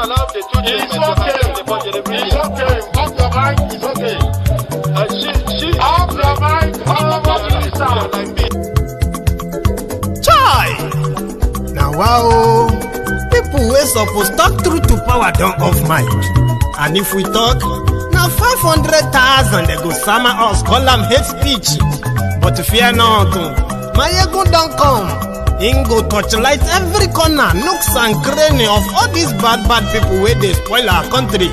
allow the two It's okay. It's okay. Off your mind. It's okay. Off your mind. Like me. Chai! Now wow, people wey suppose talk truth to power don off mic. And if we talk, now 500,000 they go sama us, call them hate speech. But fear not, my ego don't come. Ingo torchlight every corner, nooks and cranny of all these bad people where they spoil our country.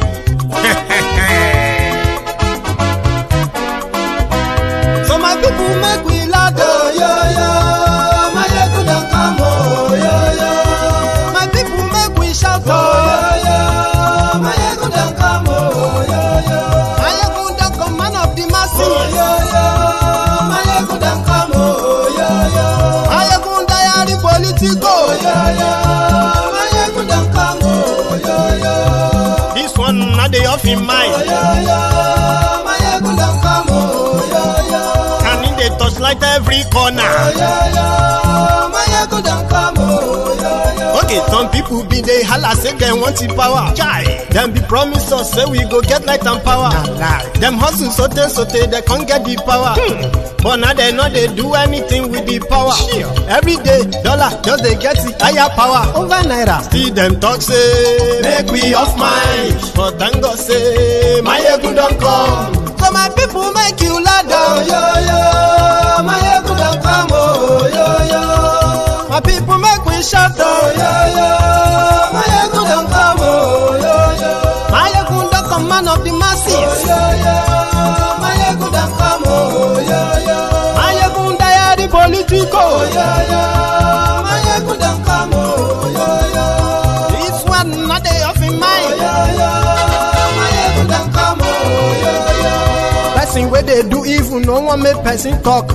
So my people make we laugh, oh, yo, yo. My ego don't come, oh, yo, yo. My people make we shout, oh, yo, yo. My ego don't come, oh, yo, yo. My ego don't come, man of the masses, oh, yo, yo. My ego don't come, oh, yo, yo. My ego diary politico, oh, yo, yo. My ego don't come, oh, yo, yo. This one not the off in mind, oh, yo, yo. My ego don't come, oh, yo, yo. Can in the touchlight every corner, oh, yo, yo. My ego don't come, oh, yo, yo. Okay, some people be they holla say they want the power. Chai, them be promise us say we go get light and power. Them hustle sote they can't get the power. But now they know they do anything with the power. Every day, dollar just they get the higher power. Over naira, still them talk say make we off mind. But thank God say my ego don't come. So my people make you ladder, oh, yo yo. My ego don't come, oh yo yo. My people make we shout, oh yo yo. My ego don't come, oh yo yo. My ego don't come, man of the masses, oh yo yo. My ego don't come, oh yo yo. My ego diary politico, oh yo yo. My ego don't come, oh yo yo. This one not they off in mind, oh yo yo. My ego don't come, oh yo yo. Person where they do evil, no one make person talk.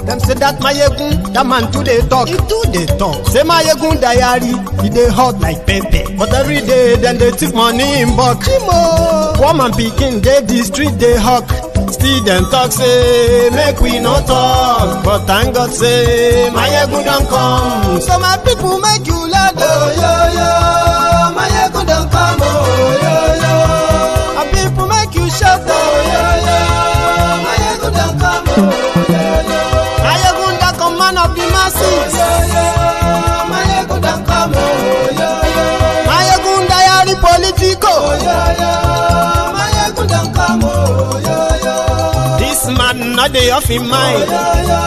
Them say that my yegun, that man too they talk. He too they talk. Say my yegun diary, he they hot like pepper. But every day then they take money in bulk. Poor man picking, they the street they hawk. Still them talk say make we no talk. But thank God say my yegun don't come. So my people make you laugh, oh yo yo. My yegun don't come, oh yo yo. My people make you shout, oh yo yo. My yegun don't come, oh yo yo. My ego don't come, man of the masses, oh, yo, yo. My ego don't come, oh, yo, yo. My ego diary politico, oh, yo, yo. My ego don't come, oh, yo, yo. This man not the off in mind, oh, yo, yo.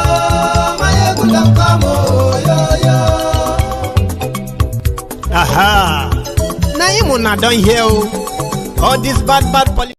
My ego don't come, oh, yo, yo. Aha. Now you not done here, all this bad politics.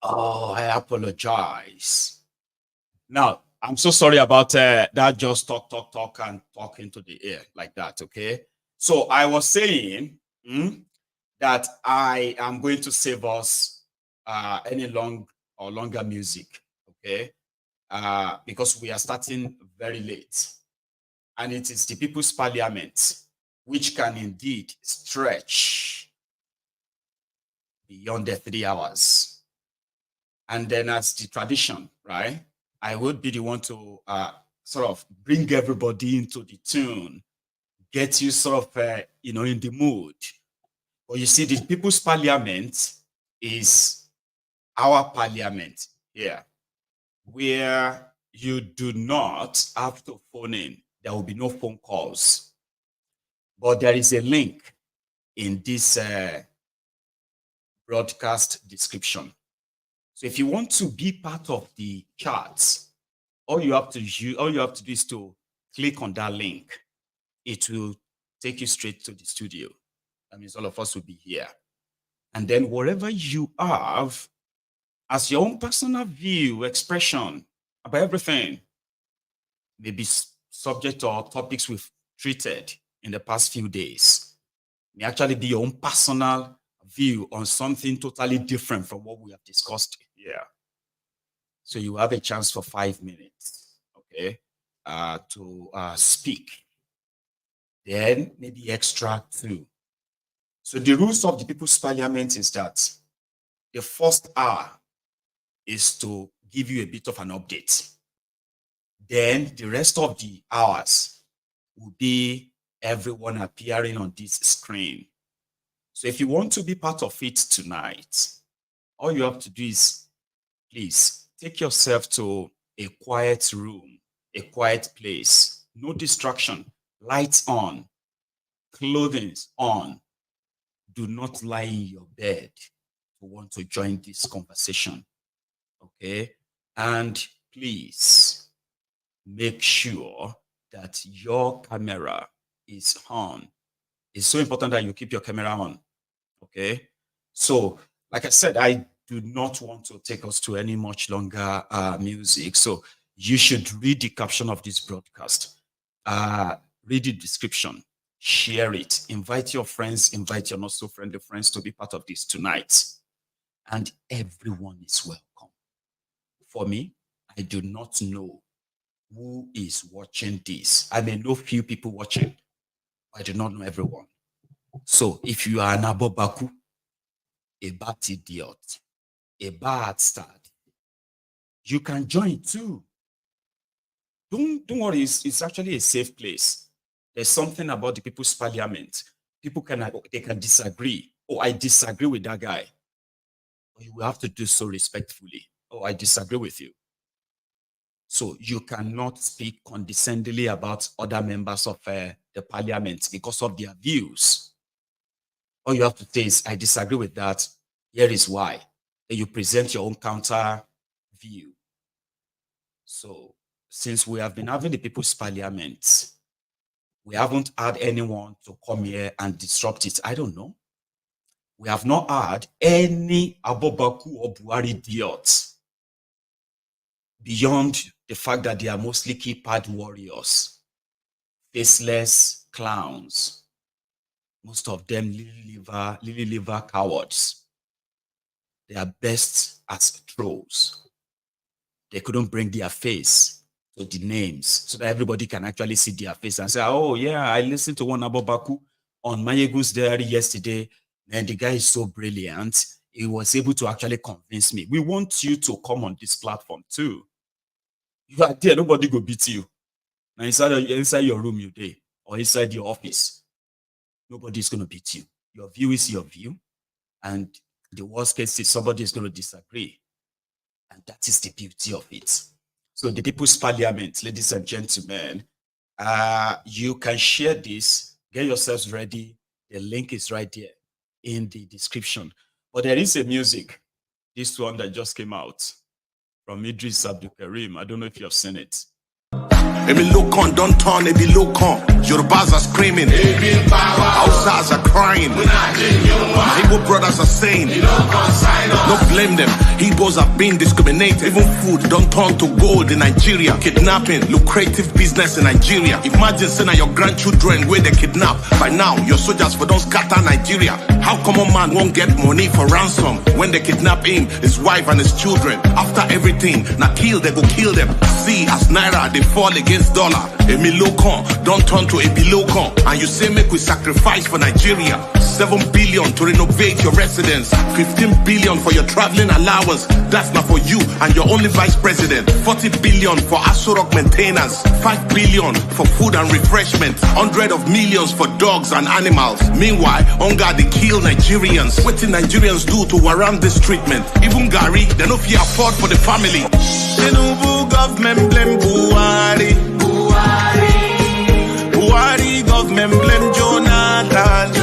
Oh, I apologize. Now, I'm so sorry about that. Just talk, and talk into the air like that. Okay. So I was saying that I am going to save us any longer music. Okay. Because we are starting very late, and it is the People's Parliament which can indeed stretch beyond the 3 hours. And then as the tradition, right, I would be the one to sort of bring everybody into the tune, get you sort of, in the mood. But you see, the People's Parliament is our parliament here, where you do not have to phone in. There will be no phone calls. But there is a link in this broadcast description. So if you want to be part of the charts, all you have to do is to click on that link. It will take you straight to the studio. That means all of us will be here. And then whatever you have as your own personal view, expression about everything, maybe subject or topics we've treated in the past few days, may actually be your own personal view on something totally different from what we have discussed here. So you have a chance for 5 minutes, okay, to speak. Then maybe extra 2. So the rules of the People's Parliament is that the first hour is to give you a bit of an update. Then the rest of the hours will be everyone appearing on this screen. So if you want to be part of it tonight, all you have to do is, please take yourself to a quiet room, a quiet place, no distraction, lights on, clothing on. Do not lie in your bed to want to join this conversation, okay? And please make sure that your camera is on. It's so important that you keep your camera on, okay? So, like I said, I do not want to take us to any much longer music. So you should read the caption of this broadcast, read the description, share it, invite your friends, invite your not so friendly friends to be part of this tonight. And everyone is welcome. For me, I do not know who is watching this. I may know few people watching. I do not know everyone. So if you are an abobaku, a bad idiot, a bad start, you can join too. Don't worry, it's actually a safe place. There's something about the People's Parliament. People can disagree. Oh, I disagree with that guy. But you will have to do so respectfully. Oh, I disagree with you. So you cannot speak condescendingly about other members of the parliament because of their views. All you have to say is, I disagree with that. Here is why. Then you present your own counter view. So since we have been having the People's Parliament, we haven't had anyone to come here and disrupt it. I don't know. We have not had any Abobaku or Buhari idiots beyond the fact that they are mostly keypad warriors, faceless clowns, most of them lily liver cowards. They are best as trolls. They couldn't bring their face to the names so that everybody can actually see their face and say, oh yeah, I listened to one Abobaku on Mayegun's Diary yesterday, and the guy is so brilliant. He was able to actually convince me. We want you to come on this platform too. You are there, nobody go beat you. Now inside your room you day or inside your office, nobody's going to beat you. Your view is your view, and the worst case is somebody is going to disagree, and that is the beauty of it. So the People's Parliament, ladies and gentlemen, you can share this, get yourselves ready. The link is right there in the description. But there is a music, this one that just came out from Idris Abdul Karim. I don't know if you have seen it. Maybe look on, don't turn, maybe look on. Yorubas are screaming, Hausas are crying, Igbo brothers are saying, don't blame them. Igbos are being discriminated. Even food don't turn to gold in Nigeria. Kidnapping, lucrative business in Nigeria. Imagine saying your grandchildren where they kidnap. By now, your soldiers for don't scatter Nigeria. How come a man won't get money for ransom when they kidnap him, his wife and his children? After everything, now kill, they go kill them. See, as Naira, they fall against dollar. Emilokon, don't turn to Ebilokon. And you say make we sacrifice for Nigeria. 7 billion to renovate your residence. 15 billion for your traveling allowance. That's not for you and your only vice president. 40 billion for Asurok maintenance. 5 billion for food and refreshment. 100 of millions for dogs and animals. Meanwhile, hunger they kill Nigerians. What did Nigerians do to warrant this treatment? Even Gary, they no fear afford for the family. Tinubu government blame Buhari. Buhari government blame Jonathan.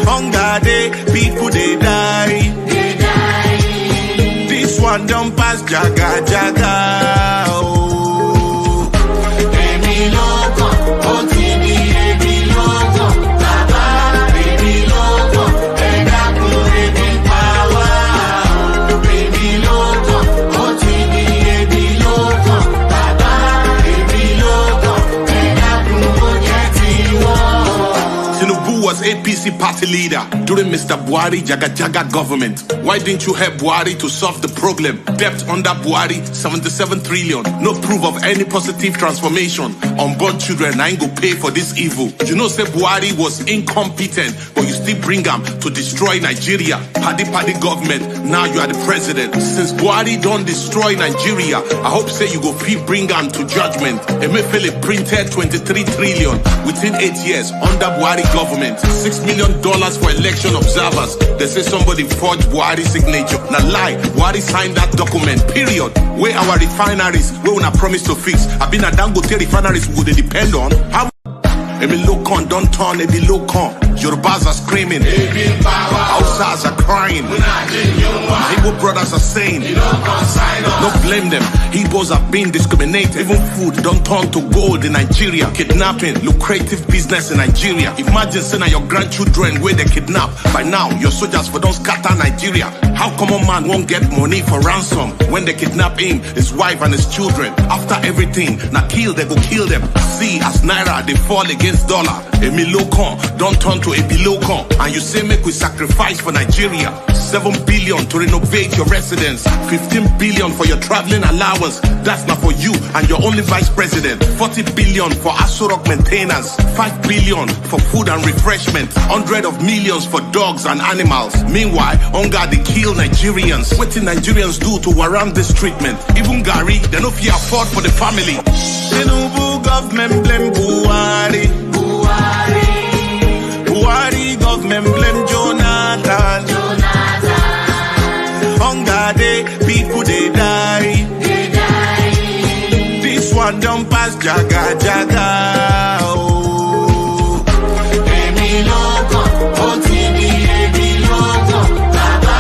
Hunger day, people they die. This one don't pass jaga jaga. Oh. Emilokon, OTB Emilokon, Baba Emilokon, was APC party leader during Mr. Buhari Jaga government. Why didn't you help Buhari to solve the problem? Debt under Buhari, 77 trillion. No proof of any positive transformation. Unborn children, I ain't go pay for this evil. You know, say Buhari was incompetent, but you still bring him to destroy Nigeria. Paddy government, now you are the president. Since Buhari don't destroy Nigeria, I hope say you go bring him to judgment. Emefiele printed 23 trillion within 8 years under Buhari government. $6 million for election observers. They say somebody forged Buhari's signature. Now lie, Buhari signed that document, period. Where our refineries, where we promise to fix. I've been a Dangote refineries would they depend on? How Emi Lokon, don't turn, Ebi Lokon. Yorubas are screaming. Hausas are crying. Igbo brothers are saying. Don't blame them. Igbos are being discriminated. Even food don't turn to gold in Nigeria. Kidnapping, lucrative business in Nigeria. Imagine saying your grandchildren where they kidnap. By now, your soldiers for don't scatter Nigeria. How common man won't get money for ransom when they kidnap him, his wife and his children? After everything, now they go kill them. See, as Naira, they fall against dollar. Emi Lokon, don't turn to Ebi Lokon. And you say make we sacrifice for Nigeria. 7 billion to renovate your residence. 15 billion for your traveling allowance. That's not for you and your only vice president. 40 billion for Asorok maintenance. 5 billion for food and refreshment. 100 of millions for dogs and animals. Meanwhile, hunger they kill Nigerians. What did Nigerians do to warrant this treatment? Even Gary, they no fear afford for the family. Tinubu government blame Buhari. Buhari government blame Jonathan. Hunger day, people they die. This one don't pass Jaga. Oh. Emi Lokon, OTB, Emi Lokon, Baba,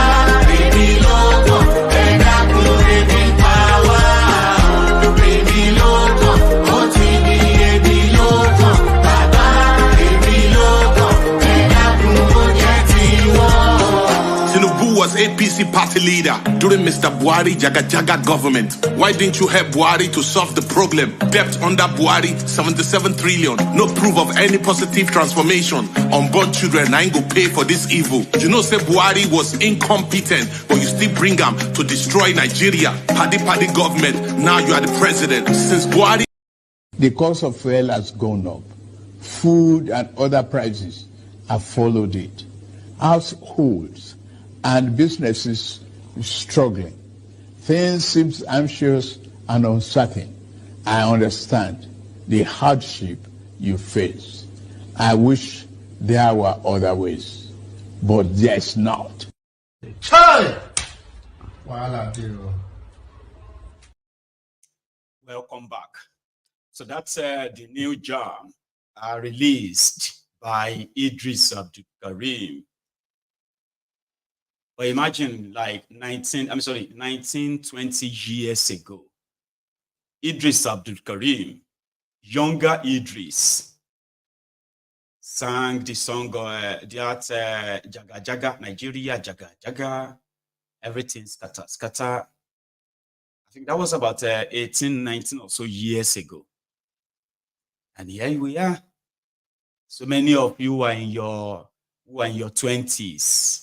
Emi Lokon, Edaku, Emi Power. Emi Lokon, OTB, Emi Lokon, Baba, Emi Lokon, Edaku, Ojetiwo. Tinubu was APC party leader during Mr. Buhari Jaga government. Why didn't you help Buhari to solve the problem? Debt under Buhari, 77 trillion. No proof of any positive transformation. Unborn children, I ain't go pay for this evil. You know, say Buhari was incompetent, but you still bring him to destroy Nigeria. Paddy government, now you are the president. Since Buhari... The cost of fuel has gone up. Food and other prices have followed it. Households and businesses struggling. Things seem anxious and uncertain. I understand the hardship you face. I wish there were other ways, but there's not. Welcome back. So that's the new jam released by Idris Abdul Karim. But imagine like 19, 20 years ago, Idris Abdul Karim, younger Idris, sang the song that Jaga Jaga, Nigeria, Jaga Jaga, everything scatter, scatter. I think that was about 18, 19 or so years ago. And here we are. So many of you are in your 20s.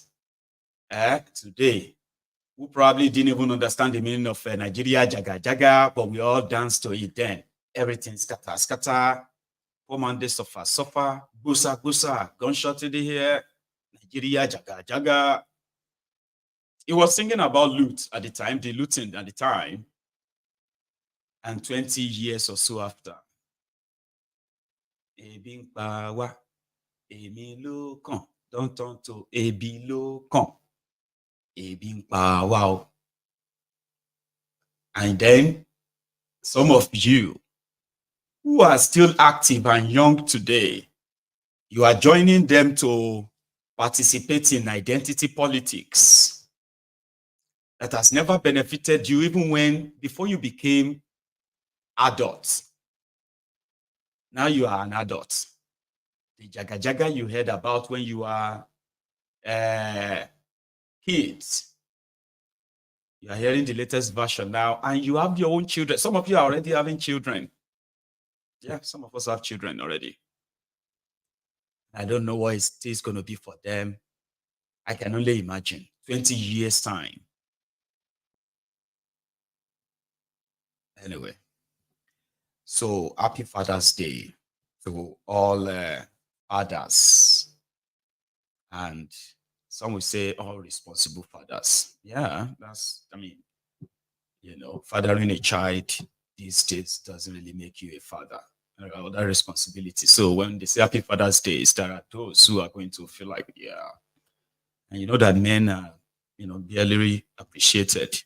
Today, who probably didn't even understand the meaning of Nigeria Jaga Jaga, but we all danced to it then. Everything scatter, scatter. Poor man, they suffer. Gusa, gunshot in the air. Nigeria Jaga Jaga. He was singing about loot at the time, the looting at the time, and 20 years or so after. Ebing Pawa, Emi Lokon, don't turn to Ebi Lokon. Wow. And then some of you who are still active and young today, you are joining them to participate in identity politics that has never benefited you even before you became adults. Now you are an adult. The Jaga Jaga you heard about when you are kids. You are hearing the latest version now, and you have your own children. Some of you are already having children. Yeah, some of us have children already. I don't know what it is going to be for them. I can only imagine 20 years time. Anyway, so happy Father's Day to all fathers, and some will say all responsible fathers. Yeah, I mean, fathering a child these days doesn't really make you a father. There are other responsibilities. So when they say happy Father's Day, there are those who are going to feel like, yeah. And you know that men are, barely appreciated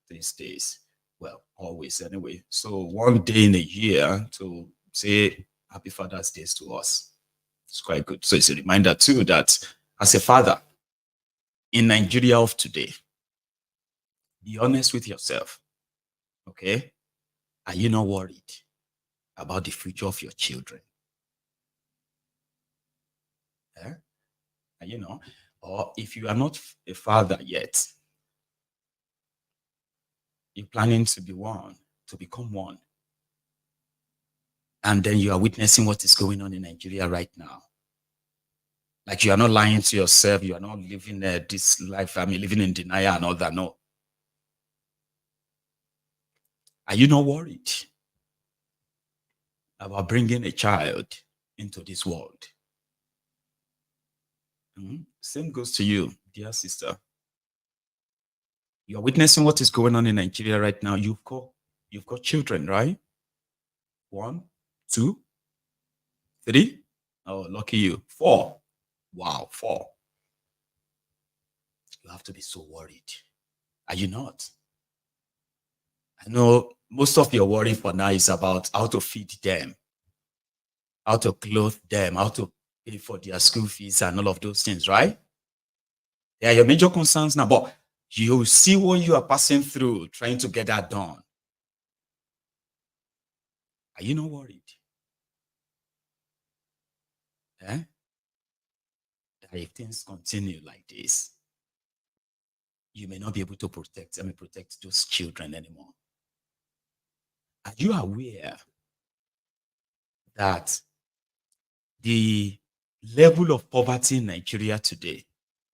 these days. Well, always anyway. So one day in a year to say happy Father's Day to us. It's quite good. So it's a reminder too that as a father in Nigeria of today, be honest with yourself. Okay? Are you not worried about the future of your children? Or if you are not a father yet, you're planning to be one, to become one. And then you are witnessing what is going on in Nigeria right now. Like you are not lying to yourself. You are not living this life. Living in denial and all that. No. Are you not worried about bringing a child into this world? Same goes to you, dear sister. You're witnessing what is going on in Nigeria right now. You've got children, right? 1, 2, 3. Oh, lucky you. 4. Wow, 4. You have to be so worried. Are you not? I know most of your worry for now is about how to feed them, how to clothe them, how to pay for their school fees and all of those things, right? They are your major concerns now, but you see what you are passing through trying to get that done. Are you not worried? That if things continue like this, you may not be able to protect those children anymore. Are you aware that the level of poverty in Nigeria today,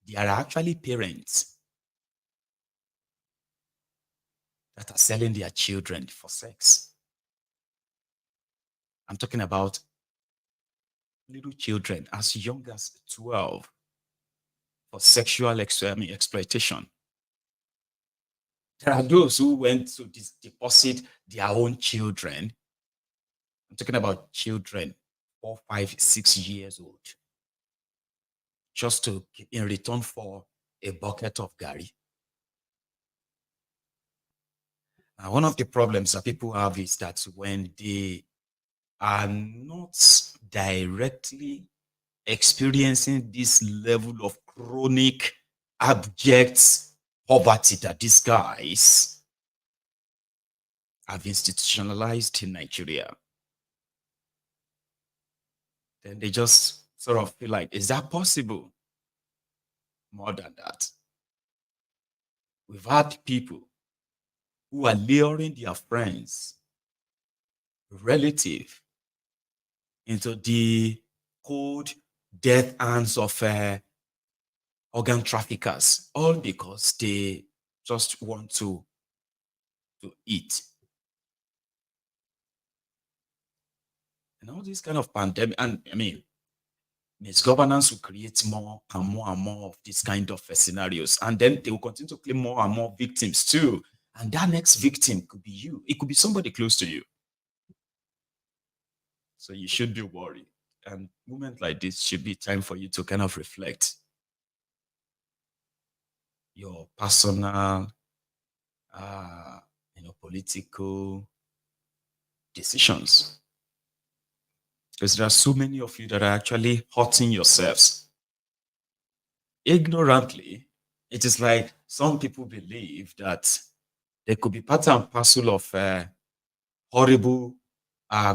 there are actually parents that are selling their children for sex? I'm talking about little children as young as 12 for sexual exploitation. There are those who went to deposit their own children. I'm talking about children 4, 5, 6 years old, just to in return for a bucket of gari. Now, one of the problems that people have is that when they are not directly experiencing this level of chronic, abject poverty that these guys have institutionalized in Nigeria, then they just sort of feel like, is that possible? More than that, we've had people who are luring their friends, relative, into the cold death hands of organ traffickers, all because they just want to eat. And all this kind of pandemic, and misgovernance will create more and more and more of these kind of scenarios. And then they will continue to claim more and more victims too. And that next victim could be you. It could be somebody close to you. So you should be worried. And moments like this should be time for you to kind of reflect your personal, political decisions. Because there are so many of you that are actually hurting yourselves. Ignorantly, it is like some people believe that there could be part and parcel of a horrible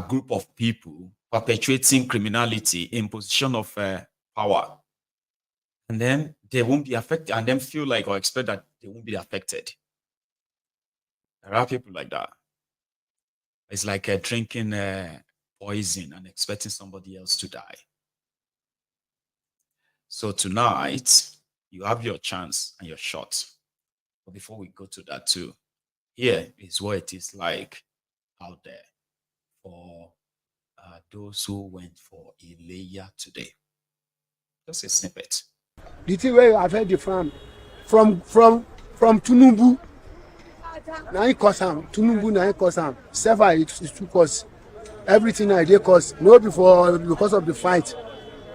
group of people perpetuating criminality in position of power. And then they won't be affected, and then feel like or expect that they won't be affected. There are people like that. It's like drinking poison and expecting somebody else to die. So tonight, you have your chance and your shot. But before we go to that too, here is what it is like out there for those who went for Ileya today. Just a snippet. The thing where I've heard the farm from Tinubu, now it cost him. Tinubu now it cost him. Several it took us everything I did cost. No because of the fight.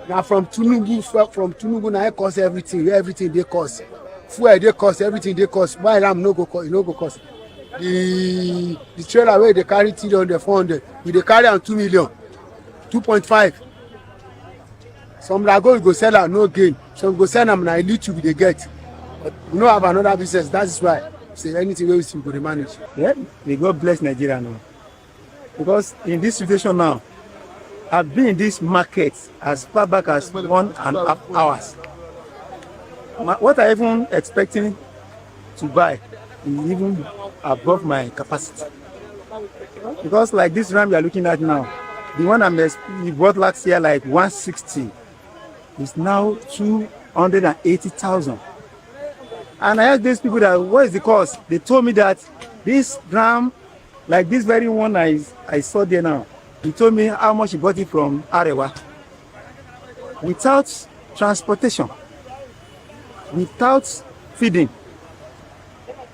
Now from Tinubu now it cost everything they cost. Fuel they cost, everything they cost. Why am no go cost? The trailer where they carry 300, 400, we they carry on 2 million, 2.5. Some Lagos go sell am no gain. Some go sell am na little we dey get. But we no have another business. That is why say anything wey we see we go dey manage. Yeah, may God bless Nigeria now. Because in this situation now, I've been in this market as far back as 1.5 hours. What I even expecting to buy is even above my capacity. Because like this ram we are looking at now, the one we bought last year like 160 is now 280,000. And I asked these people that what is the cost? They told me that this ram, like this very one I saw there now, he told me how much he bought it from Arewa without transportation, without feeding.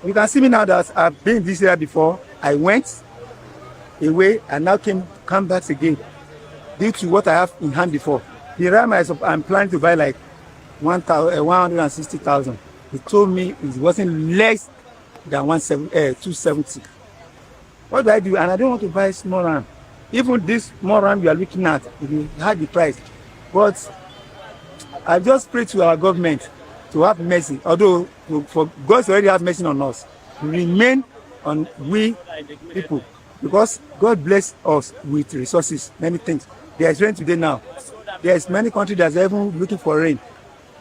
You can see me now that I've been this area before. I went away and now come back again due to what I have in hand before. The ram I'm planning to buy like 160,000. He told me it wasn't less than 270. What do I do? And I don't want to buy small ram. Even this small ram you are looking at, it had the price. But I just pray to our government to have mercy. Although for God already have mercy on us, remain on we people, because God bless us with resources, many things. There is rain today now. There is many countries that are even looking for rain.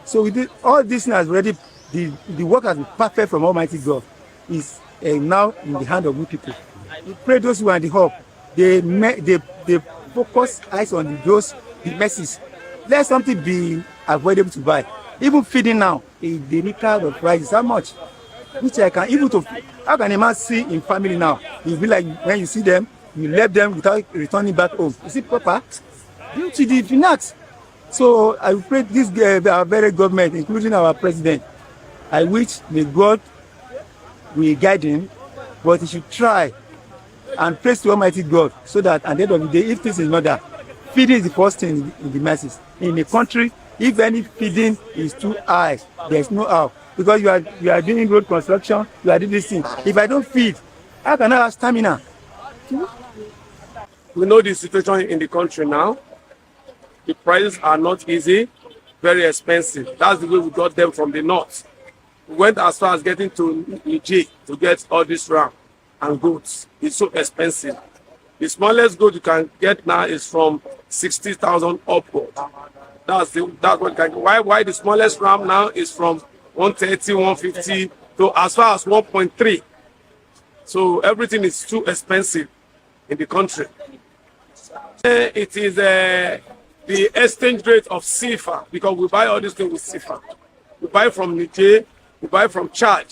So we did all this has already. The work has been perfect from Almighty God. Is now in the hand of we people. We pray those who are in the hub. They focus eyes on the messes. Let something be avoidable to buy. Even feeding now, the record of price is how much? Which I can even to how can a man see in family now? It will be like when you see them, you left them without returning back home. Is it proper? Due to the finance. So I pray this our very government, including our president, I wish may God will guide him, but he should try and praise to Almighty God so that at the end of the day, if this is not that, feeding is the first thing in the masses. In a country, if any feeding is too high, there is no how. Because you are doing road construction, you are doing this thing. If I don't feed, how can I have stamina? We know the situation in the country now. The prices are not easy, very expensive. That's the way we got them from the north. We went as far as getting to Niger to get all this ram and goats. It's so expensive. The smallest goat you can get now is from 60,000 upward. That's what you can get. Why the smallest ram now is from 130, 150 to as far as 1.3. So everything is too expensive in the country. It is the exchange rate of CFA, because we buy all these things with CFA. We buy from Niger, we buy from Chad.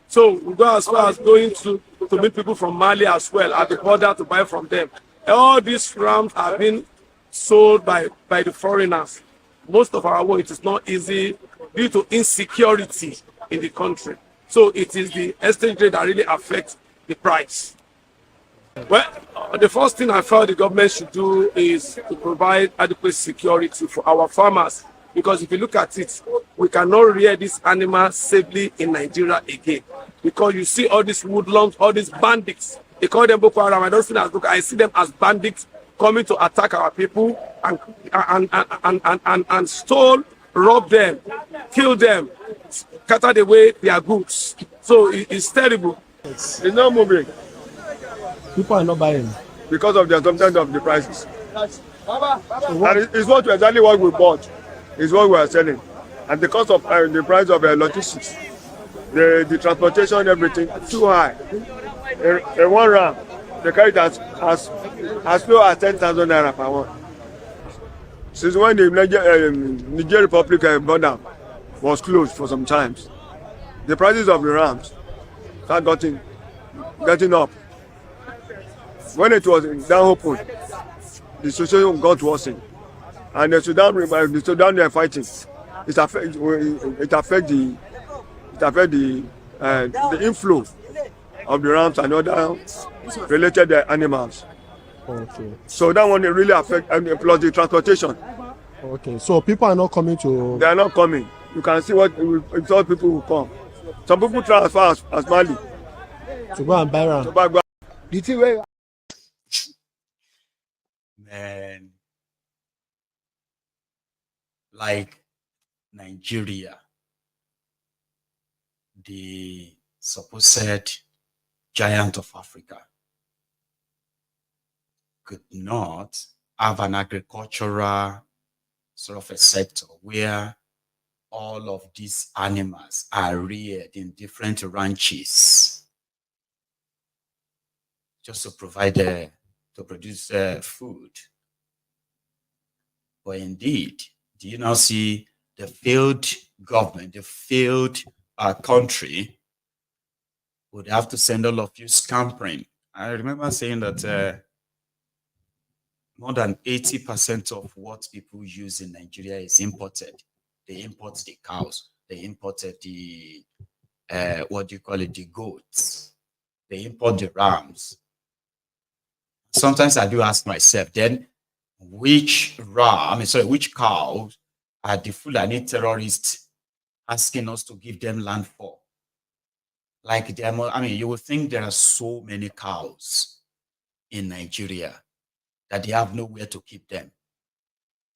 So we go as far as going to meet people from Mali as well at the border to buy from them. All these rams are being sold by the foreigners. Most of our work, it is not easy due to insecurity in the country. So it is the exchange rate that really affects the price. Well, the first thing I felt the government should do is to provide adequate security for our farmers. Because if you look at it, we cannot rear these animals safely in Nigeria again. Because you see all these woodlums, all these bandits. They call them Boko Haram. I don't see them as Boko Haram. I see them as bandits coming to attack our people and stole, rob them, kill them, scatter away their goods. So it's terrible. It's not moving. People are not buying Because of the assumption of the prices. And it's not exactly what we bought. It's what we are selling. And the cost of the price of logistics, the transportation, everything, too high. A one ram, the carry that as low as 10,000 naira per one. Since when the Niger Republic border was closed for some times, the prices of the rams start getting up. When it was down open, the situation got worsened, and the Sudan they are fighting. It affect the inflow of the rams and other related animals. Okay. So that one really affect, plus the transportation. Okay. So people are not coming to. They are not coming. You can see what people will come. Some people travel as far as Mali to go and buy ram. The thing where Man, like Nigeria, the supposed giant of Africa, could not have an agricultural sort of a sector where all of these animals are reared in different ranches just to provide to produce food. But indeed, do you now see the failed government, the failed country would have to send all of you scampering? I remember saying that more than 80% of what people use in Nigeria is imported. They import the cows, they imported the, the goats, they import the rams. Sometimes I do ask myself, then which cows are the Fulani terrorists asking us to give them land for? Like, you would think there are so many cows in Nigeria that they have nowhere to keep them.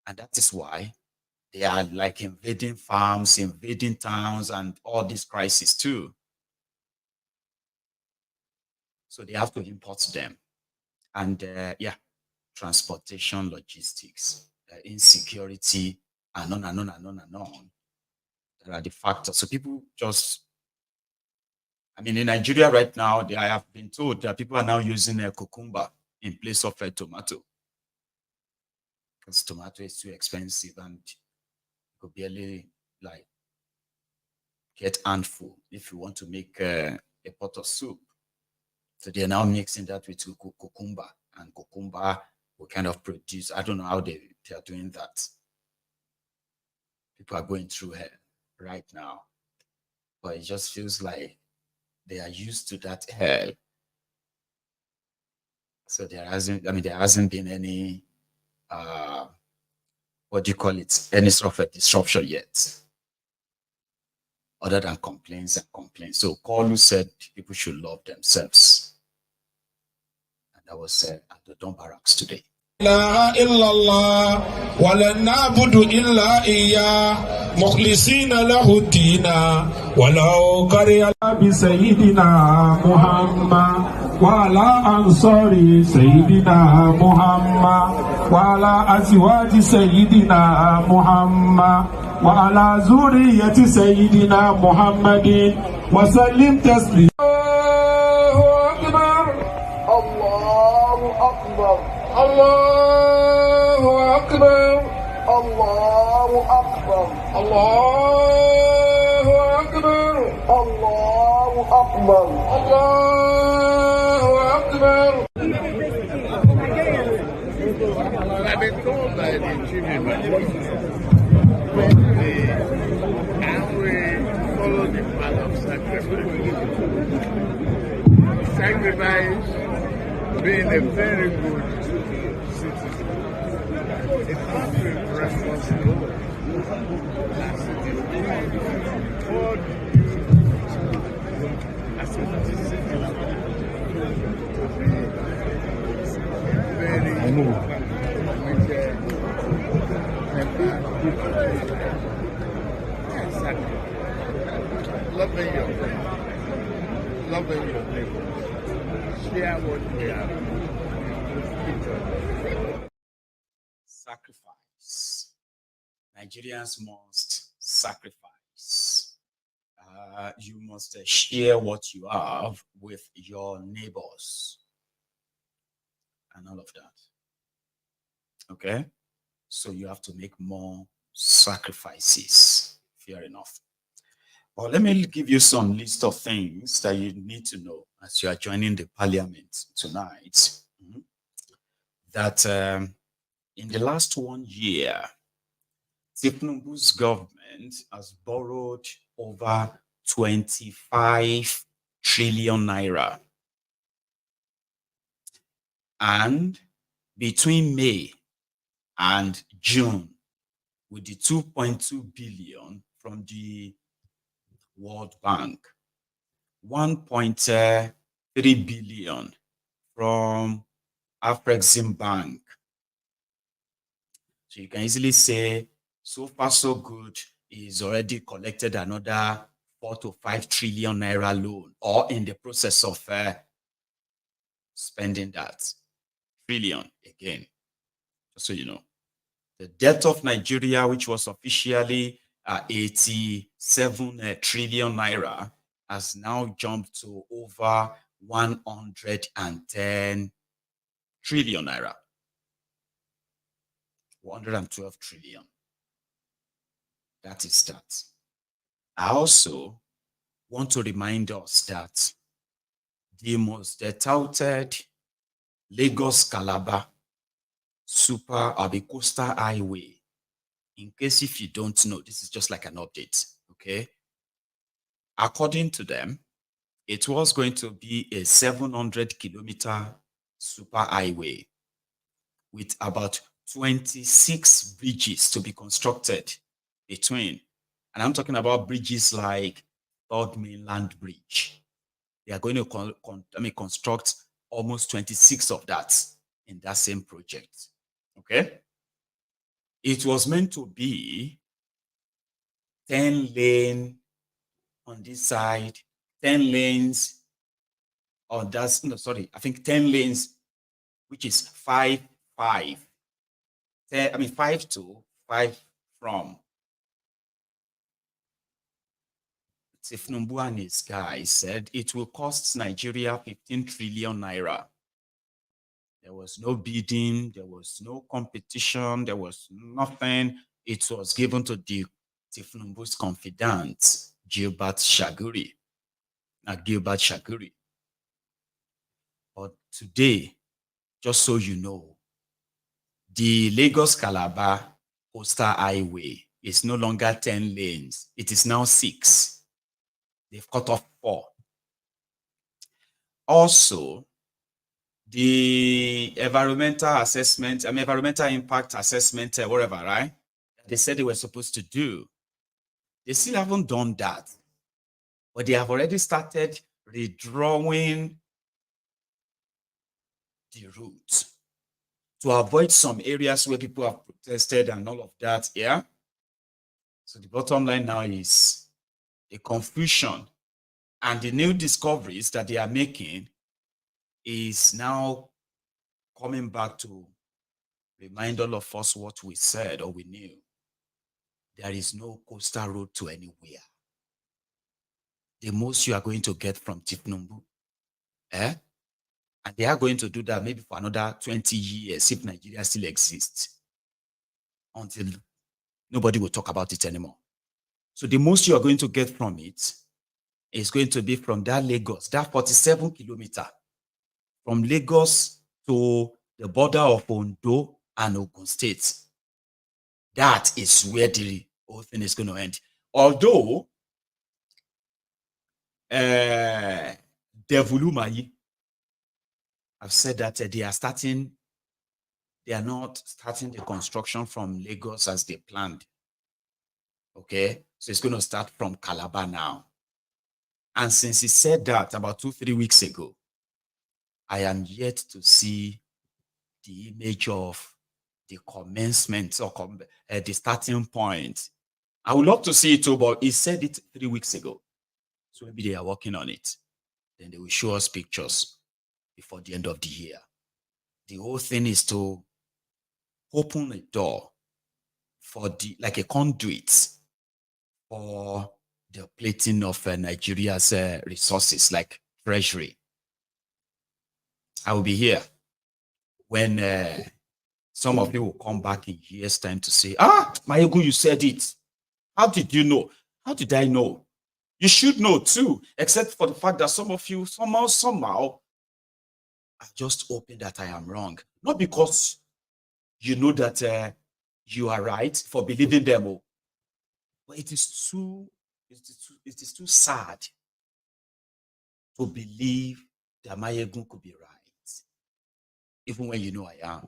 And that is why they are like invading farms, invading towns, and all these crises too. So they have to import them. And transportation, logistics, insecurity, and on and on and on and on. There are the factors. So people just, in Nigeria right now, I have been told that people are now using a cucumber in place of a tomato. Because tomato is too expensive and you could barely get handful if you want to make a pot of soup. So they're now mixing that with cucumber, and cucumber will kind of produce, I don't know how they are doing that. People are going through hell right now. But it just feels like they are used to that hell. So there hasn't been any, any sort of a disruption yet, other than complaints and complaints. So Kolu said people should love themselves. And that was said at the Don Barracks today. لا إله إلا الله ولن نعبد إلا إياه مخلصين له الدين ولو كره بسيدنا محمد وعلى أنصار سيدنا محمد وعلى أزواج سيدنا محمد وعلى ذرية سيدنا محمد وسلم تسليما. الله أكبر الله أكبر الله أكبر الله أكبر الله أكبر الله أكبر. I've been told by the chief evangelist and we follow the path of sacrifice. Sacrifice being a very good citizen. A country responsible as citizen. What do you as a citizen to be very committed and sacrifice? Loving your friend, loving your neighbor, share what we have. Sacrifice. Nigerians must sacrifice. You must share what you have with your neighbors and all of that. Okay? So you have to make more sacrifices. Fair enough. Well, let me give you some list of things that you need to know as you are joining the parliament tonight. That in the last 1 year, Tinubu's government has borrowed over 25 trillion naira. And between May and June, with the 2.2 billion from the World Bank, 1.3 billion from Afrexim Bank. So you can easily say, so far so good, is already collected another 4 to 5 trillion naira loan, or in the process of spending that trillion again. Just so you know, the debt of Nigeria, which was officially 87 trillion naira, has now jumped to over 110 trillion naira. 112 trillion. That is that. I also want to remind us that the most touted Lagos Calabar Coastal Highway, in case if you don't know, this is just like an update, okay? According to them, it was going to be a 700-kilometer super highway with about 26 bridges to be constructed between. And I'm talking about bridges like Third Mainland Bridge. They are going to construct almost 26 of that in that same project. Okay? It was meant to be 10 lane on this side, 10 lanes on that, no, sorry, I think 10 lanes, which is 5, 5. 5 to 5 from. Tinubu and his guys said it will cost Nigeria 15 trillion naira. There was no bidding, there was no competition, there was nothing. It was given to the Tinubu's confidant, Gilbert Shaguri. But today, just so you know, the Lagos Calabar Coastal Highway is no longer 10 lanes. It is now 6. They've cut off 4. Also, the environmental assessment, environmental impact assessment, whatever, right? They said they were supposed to do. They still haven't done that. But they have already started redrawing the route to avoid some areas where people have protested and all of that, yeah? So the bottom line now is a confusion, and the new discoveries that they are making is now coming back to remind all of us what we said or we knew. There is no coastal road to anywhere. The most you are going to get from Tinubu, and they are going to do that maybe for another 20 years if Nigeria still exists, until nobody will talk about it anymore. So the most you are going to get from it is going to be from that Lagos, that 47 kilometer, from Lagos to the border of Ondo and Ogun State. That is where the whole thing is going to end. Although, Devulumayi, I've said that they are not starting the construction from Lagos as they planned. Okay, so it's going to start from Calabar now. And since he said that about 2-3 weeks ago, I am yet to see the image of the commencement or the starting point. I would love to see it too, but he said it 3 weeks ago. So maybe they are working on it. Then they will show us pictures before the end of the year. The whole thing is to open a door for like a conduit for the plating of Nigeria's resources, like treasury. I will be here when Some of you will come back in years' time to say, Mayegun, you said it. How did you know? How did I know? You should know too, except for the fact that some of you somehow are just hoping that I am wrong. Not because you know that you are right for believing them, but it is too sad to believe that Mayegun could be right, even when you know I am.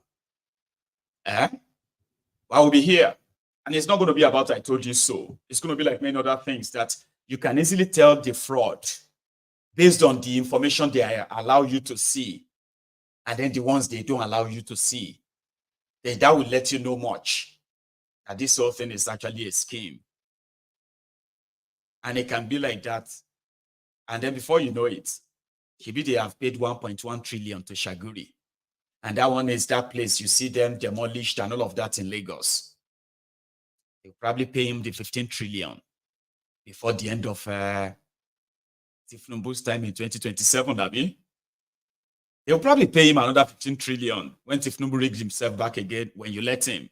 I will be here. And it's not going to be about I told you so. It's going to be like many other things that you can easily tell the fraud based on the information they allow you to see. And then the ones they don't allow you to see. Then that will let you know much. That this whole thing is actually a scheme. And it can be like that. And then before you know it, maybe they have paid 1.1 trillion to Shaguri. And that one is that place. You see them demolished and all of that in Lagos. They'll probably pay him the 15 trillion before the end of Tinubu's time in 2027, Abi. They'll probably pay him another 15 trillion when Tinubu rigged himself back again when you let him.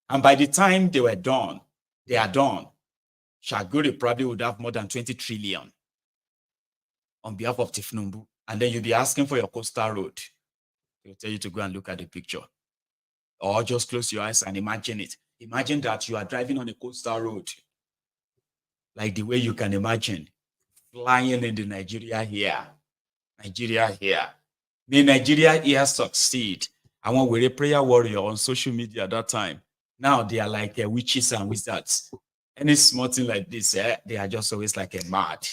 And by the time they are done, Shaguri probably would have more than 20 trillion on behalf of Tinubu. And then you'll be asking for your coastal road. They'll tell you to go and look at the picture. Or just close your eyes and imagine it. Imagine that you are driving on a coastal road, like the way you can imagine, flying in the Nigeria here. May Nigeria here succeed. I want with a prayer warrior on social media at that time. Now they are like witches and wizards. Any small thing like this, they are just always like a mad.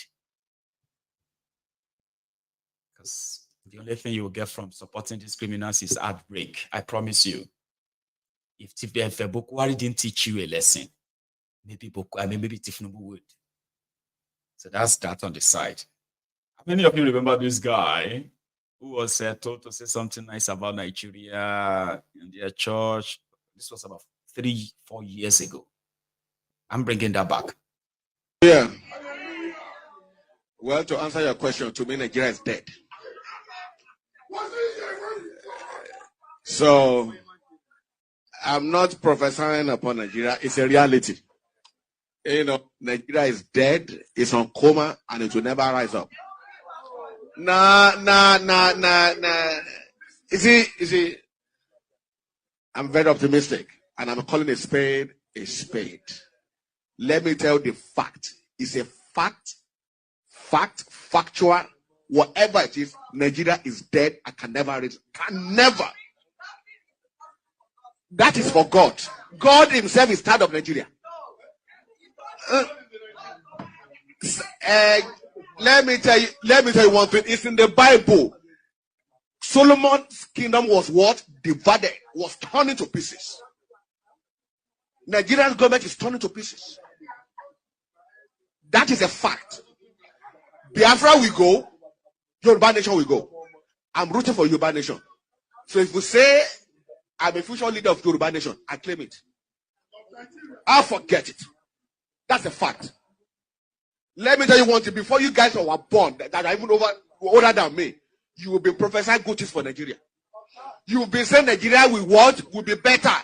Because the only thing you will get from supporting these criminals is heartbreak. I promise you. If Boko Haram didn't teach you a lesson, maybe Tinubu would. So that's that on the side. How many of you remember this guy who was told to say something nice about Nigeria in their church? This was about 3-4 years ago. I'm bringing that back. Yeah. Well, to answer your question, to me, Nigeria is dead. So, I'm not prophesying upon Nigeria. It's a reality. You know, Nigeria is dead. It's on coma, and it will never rise up. Nah. You see, I'm very optimistic, and I'm calling a spade a spade. Let me tell you the fact. It's a fact, factual, whatever it is. Nigeria is dead. I can never raise. Can never. That is for God. God himself is tired of Nigeria. Let me tell you one thing. It's in the Bible. Solomon's kingdom was what? Divided. Was torn into pieces. Nigerian government is torn into pieces. That is a fact. Biafra will go. Yoruba nation will go. I'm rooting for Yoruba nation. So if we say I'm a future leader of Yoruba nation, I claim it. I'll forget it. That's a fact. Let me tell you one thing. Before you guys were born, that are even older than me, you will be prophesying good things for Nigeria. You will be saying Nigeria will be better.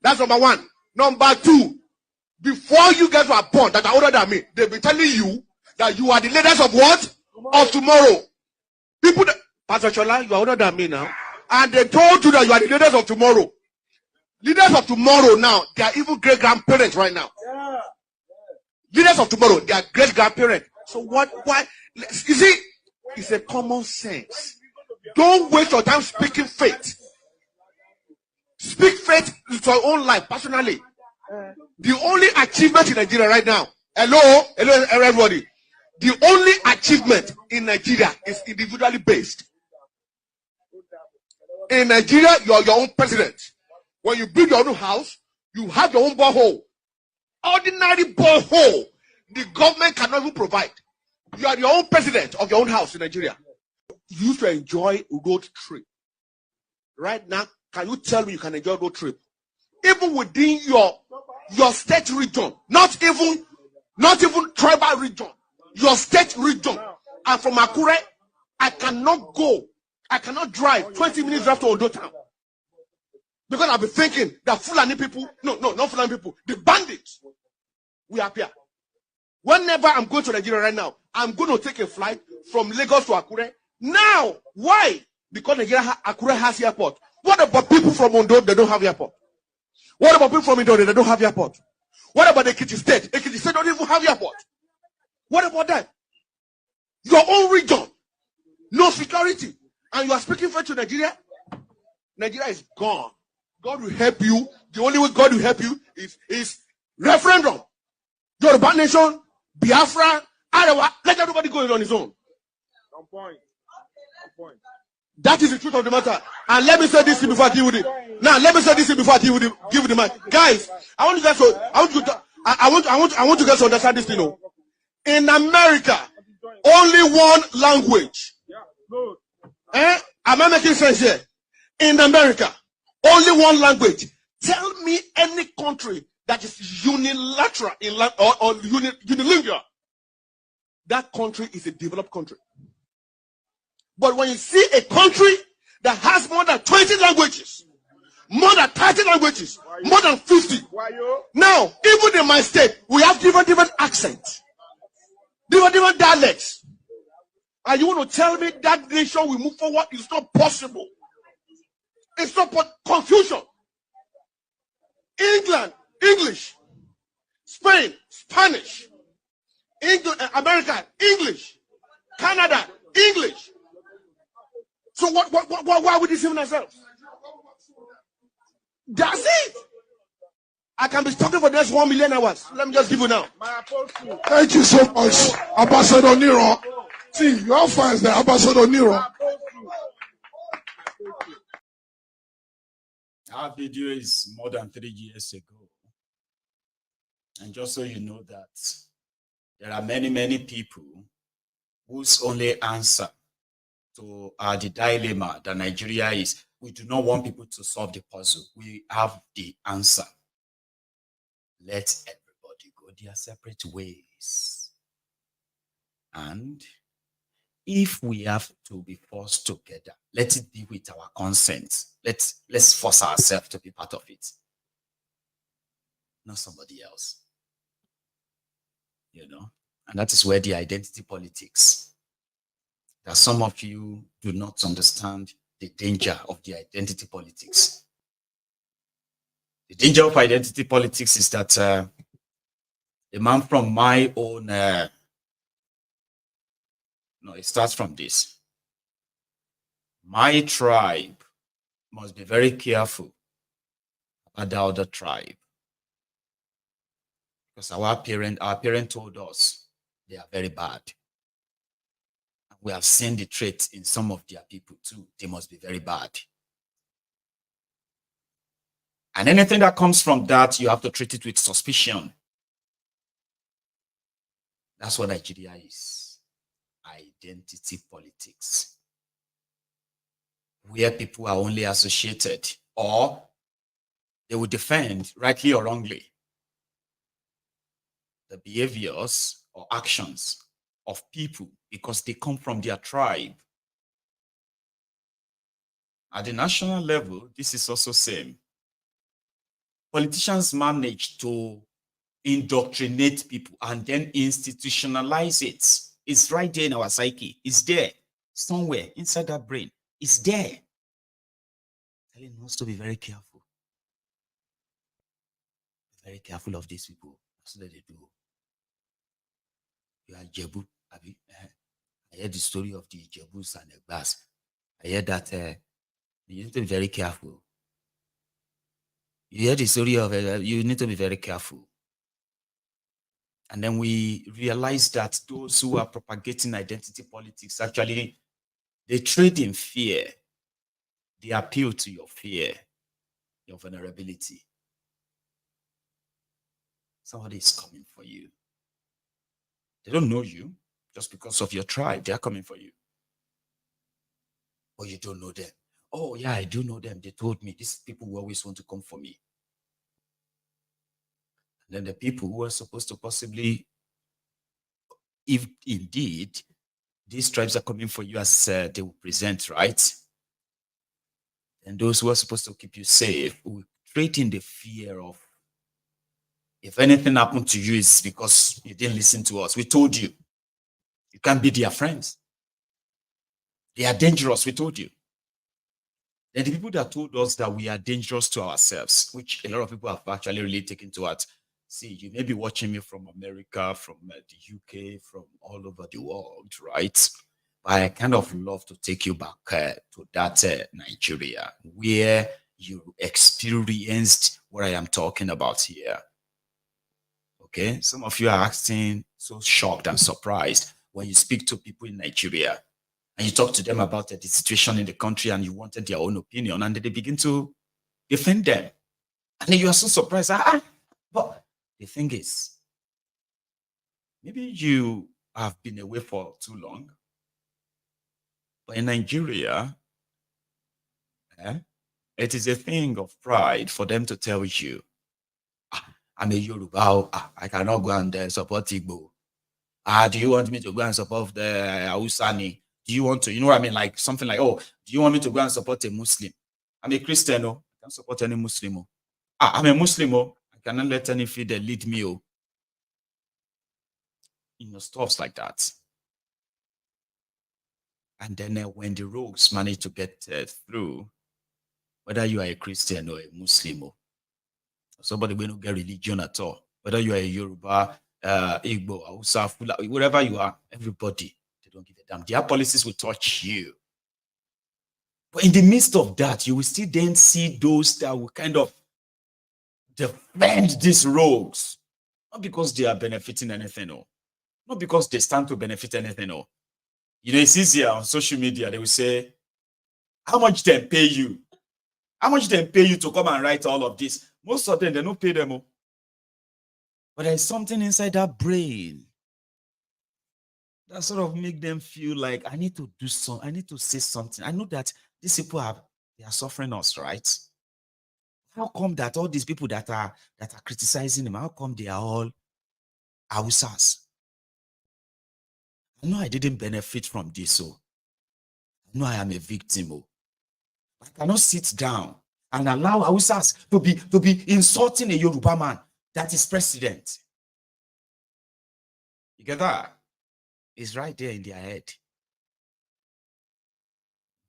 That's number one. Number two, before you guys were born, that are older than me, they'll be telling you that you are the leaders of what? Of tomorrow. People, Pastor Chola, you are older than me now. And they told you that you are the leaders of tomorrow. Leaders of tomorrow now, they are even great-grandparents right now. Yeah. Leaders of tomorrow, they are great-grandparents. So why? You see, it's a common sense. Don't waste your time speaking faith. Speak faith into your own life, personally. The only achievement in Nigeria right now, hello, everybody. The only achievement in Nigeria is individually based. In Nigeria, you are your own president. When you build your own house, you have your own borehole. Ordinary borehole, the government cannot even provide. You are your own president of your own house in Nigeria. You used to enjoy road trip. Right now, can you tell me you can enjoy road trip? Even within your state region, not even tribal region, your state region. And from Akure, I cannot drive 20 minutes drive to Odo town. Because I've been thinking that Fulani people, no, not Fulani people, the bandits will appear. Whenever I'm going to Nigeria right now, I'm going to take a flight from Lagos to Akure. Now, why? Because Akure has airport. What about people from Ondo? They don't have airport. What about people from Indo? They don't have airport. What about Ekiti State? Ekiti State don't even have airport. What about that? Your own region, no security, and you are speaking French to Nigeria? Nigeria is gone. God will help you. The only way God will help you is referendum. Yoruba nation, Biafra, Arewa, let everybody go on his own. On point. On point. That is the truth of the matter. And let me say this before I deal with it. Now, let me say this before I deal with it. Give the mic, guys. I want you guys to. I want you guys to understand this thing. You know. In America, only one language. Am I making sense here? In America, only one language. Tell me any country that is unilateral or unilingual. That country is a developed country. But when you see a country that has more than 20 languages, more than 30 languages, more than 50. Now, even in my state, we have different accents, different dialects. And you want to tell me that nation will move forward? It's not possible. It's not confusion. England, English. Spain, Spanish. England, America, English. Canada, English. So why are we deceiving ourselves? That's it. I can be talking for the next 1 million hours. Let me just give you now. Thank you so much, Ambassador Nero. See, your fans there, Ambassador Nero. Our video is more than 3 years ago. And just so you know that there are many people whose only answer to the dilemma that Nigeria is, we do not want people to solve the puzzle. We have the answer. Let everybody go their separate ways. And if we have to be forced together, let it be with our consent. Let's force ourselves to be part of it. Not somebody else. You know? And that is where the identity politics, that some of you do not understand the danger of the identity politics. The danger of identity politics is that a man from my own, it starts from this. My tribe must be very careful about the other tribe. Because our parent told us they are very bad. We have seen the traits in some of their people too. They must be very bad. And anything that comes from that, you have to treat it with suspicion. That's what Nigeria is. Identity politics. Where people are only associated, or they will defend, rightly or wrongly, the behaviors or actions of people because they come from their tribe. At the national level, this is also same. Politicians manage to indoctrinate people and then institutionalize it. It's right there in our psyche. It's there somewhere inside that brain. It's there. Telling us to be very careful. Be very careful of these people. That's what they do. You are Jebu. I heard the story of the Jebus and the Bas. I heard that you need to be very careful. You hear the story of you need to be very careful. And then we realize that those who are propagating identity politics, actually, they trade in fear. They appeal to your fear, your vulnerability. Somebody is coming for you. They don't know you just because of your tribe. They are coming for you. Or you don't know them. Oh, yeah, I do know them. They told me these people will always want to come for me. And then the people who are supposed to possibly, if indeed these tribes are coming for you as they will present, right? then those who are supposed to keep you safe will trade in the fear of, if anything happened to you, it's because you didn't listen to us. We told you. You can't be their friends. They are dangerous, we told you. Then the people that told us that we are dangerous to ourselves, which a lot of people have actually really taken to heart. See, you may be watching me from America, from the UK, from all over the world, right? But I kind of love to take you back to that Nigeria, where you experienced what I am talking about here. Okay, some of you are acting so shocked and surprised when you speak to people in Nigeria and you talk to them about the situation in the country and you wanted their own opinion, and they begin to defend them. And then you are so surprised. But the thing is, maybe you have been away for too long. But in Nigeria, it is a thing of pride for them to tell you, I'm a Yoruba, I cannot go and support Igbo. Do you want me to go and support the Hausani? Do you want to, you know what I mean? Like something like, oh, do you want me to go and support a Muslim? I'm a Christian, I can't support any Muslim. I'm a Muslim, I cannot let any feed lead me. You know, stuffs like that. And then when the rogues manage to get through, whether you are a Christian or a Muslim, or somebody will not get religion at all, whether you are a Yoruba, Igbo, Hausa, Fula, wherever you are, everybody, they don't give a damn. Their policies will touch you. But in the midst of that, you will still then see those that will kind of defend these rogues, not because they are benefiting anything, not because they stand to benefit anything. You know, it's easier on social media. They will say, how much they pay you? How much they pay you to come and write all of this? Most of them, they don't pay them. But there's something inside that brain that sort of make them feel like, I need to do something. I need to say something. I know that these people they are suffering us, right? How come that all these people that are criticizing them, how come they are all Hausas? I know I didn't benefit from this, so I know I am a victim. I cannot sit down and allow Hausas to be insulting a Yoruba man that is president. You get that? It's right there in their head.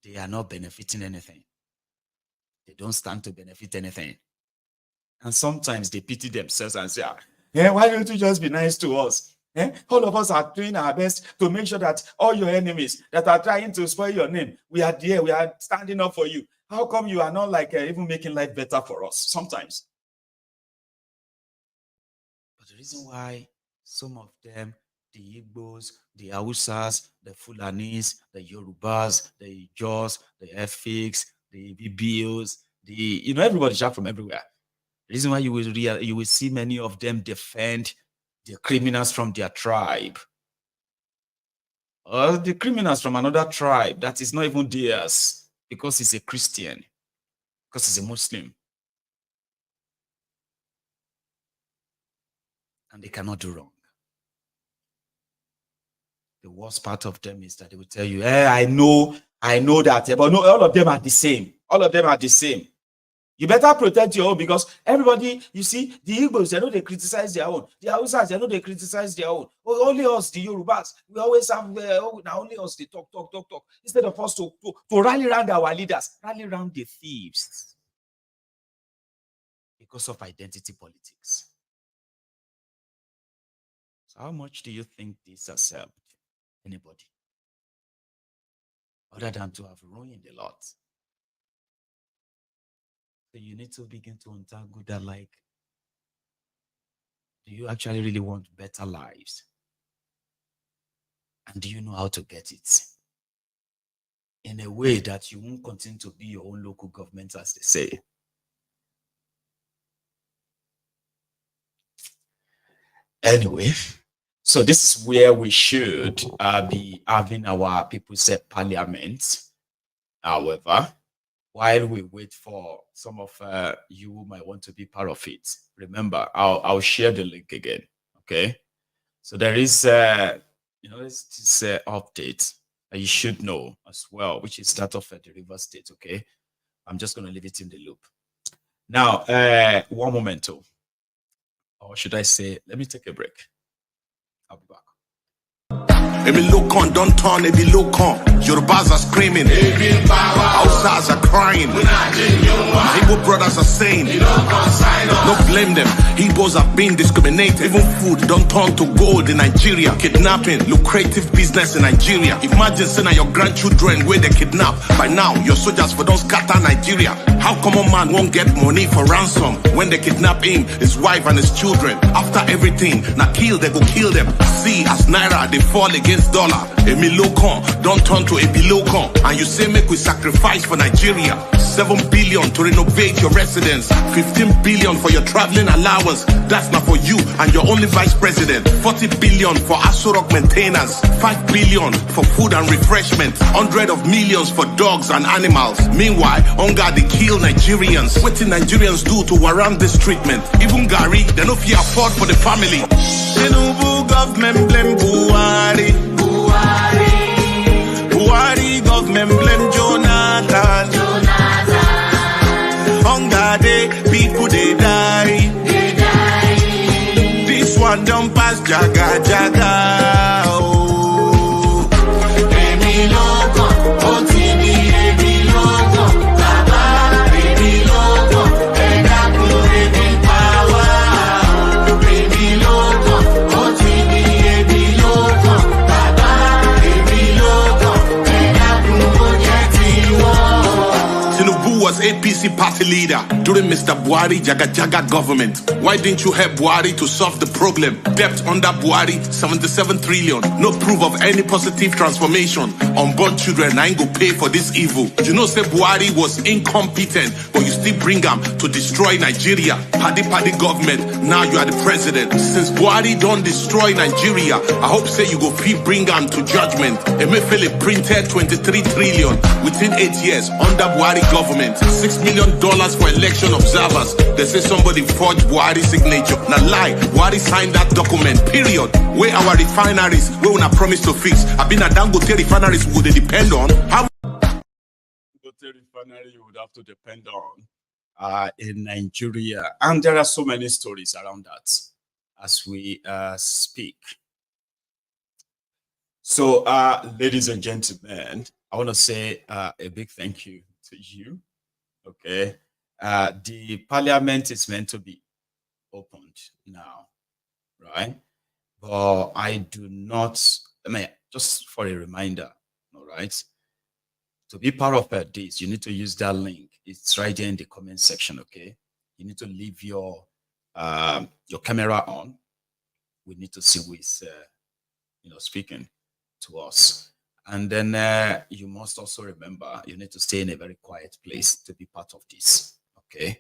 They are not benefiting anything. They don't stand to benefit anything. And sometimes they pity themselves and say, why don't you just be nice to us? All of us are doing our best to make sure that all your enemies that are trying to spoil your name, we are there, we are standing up for you. How come you are not like even making life better for us sometimes? But the reason why some of them, the Igbos, the Hausas, the Fulanis, the Yorubas, the Ijos, the Efiks, the BBOs, everybody shout from everywhere. The reason why you will see many of them defend the criminals from their tribe, or the criminals from another tribe that is not even theirs, because he's a Christian, because he's a Muslim. And they cannot do wrong. The worst part of them is that they will tell you, I know that, but no, all of them are the same. All of them are the same. You better protect your own, because everybody, you see, the Igbos, they know they criticize their own. The Hausas, they know they criticize their own. Only us, the Yorubas, we always have, now only us, they talk. Instead of us to rally around our leaders, rally around the thieves. Because of identity politics. So how much do you think this has helped anybody? Other than to have ruined a lot. So you need to begin to untangle that, like, do you actually really want better lives? And do you know how to get it? In a way that you won't continue to be your own local government, as they say. Anyway, so this is where we should be having our People's Parliament. However, while we wait for some of you who might want to be part of it, remember, I'll share the link again. Okay, so there is this update that you should know as well, which is that of the River State. Okay, I'm just going to leave it in the loop. Now, one momento. Or should I say, let me take a break. I'll be back. Emi Lokon, don't turn, Ebi Lokon. Yorubas are screaming. Hausas are crying. Igbo brothers are saying. Don't blame them. Igbos have been discriminated. Even food don't turn to gold in Nigeria. Kidnapping, lucrative business in Nigeria. Imagine saying your grandchildren where they kidnap. By now, your soldiers for don't scatter Nigeria. How common man won't get money for ransom when they kidnap him, his wife and his children? After everything, now kill, they go kill them. See, as Naira, they fall against dollar. Emi Lokon, don't turn to Ebi Lokon. And you say make we sacrifice for Nigeria. 7 billion to renovate your residence. 15 billion for your traveling allowance. That's not for you and your only vice president. 40 billion for Asorok maintenance. 5 billion for food and refreshment. 100 of millions for dogs and animals. Meanwhile, hunger they kill Nigerians. What did Nigerians do to warrant this treatment? Even Gary, they no fear afford for the family. Tinubu government blame Buhari. Buhari government blame Jonathan. Hunger day, people they die. This one don't pass jaga jaga. Oh. Emi Lokon, Otini Emi Lokon, Baba Emi Lokon, Edaku Emi power. Emi Lokon, Otini Emi Lokon, Baba Emi Lokon, Edaku Ojeti. Tinubu was APC party leader during Mr. Buhari Jaga Jaga government. Why didn't you help Buhari to solve the problem? Debt under Buhari, 77 trillion. No proof of any positive transformation. Unborn children ain't go pay for this evil. You know, say Buhari was incompetent, but you still bring him to destroy Nigeria. Paddy government, now you are the president. Since Buhari don't destroy Nigeria, I hope say you go bring him to judgment. Emefiele printed 23 trillion within 8 years under Buhari government. $6 million for election observers. They say somebody forged Buhari's signature. Now lie, Buhari signed that document, period. Where our refineries, where we promise to fix. I've been a Dangote refineries would they depend on? How Dangote refinery you would have to depend on in Nigeria. And there are so many stories around that as we speak. So, ladies and gentlemen, I want to say a big thank you to you. Okay. The parliament is meant to be opened now, right? But I do not, just for a reminder, all right? To be part of this, you need to use that link. It's right there in the comment section, okay? You need to leave your camera on. We need to see who is, speaking to us. And then you must also remember, you need to stay in a very quiet place to be part of this, okay?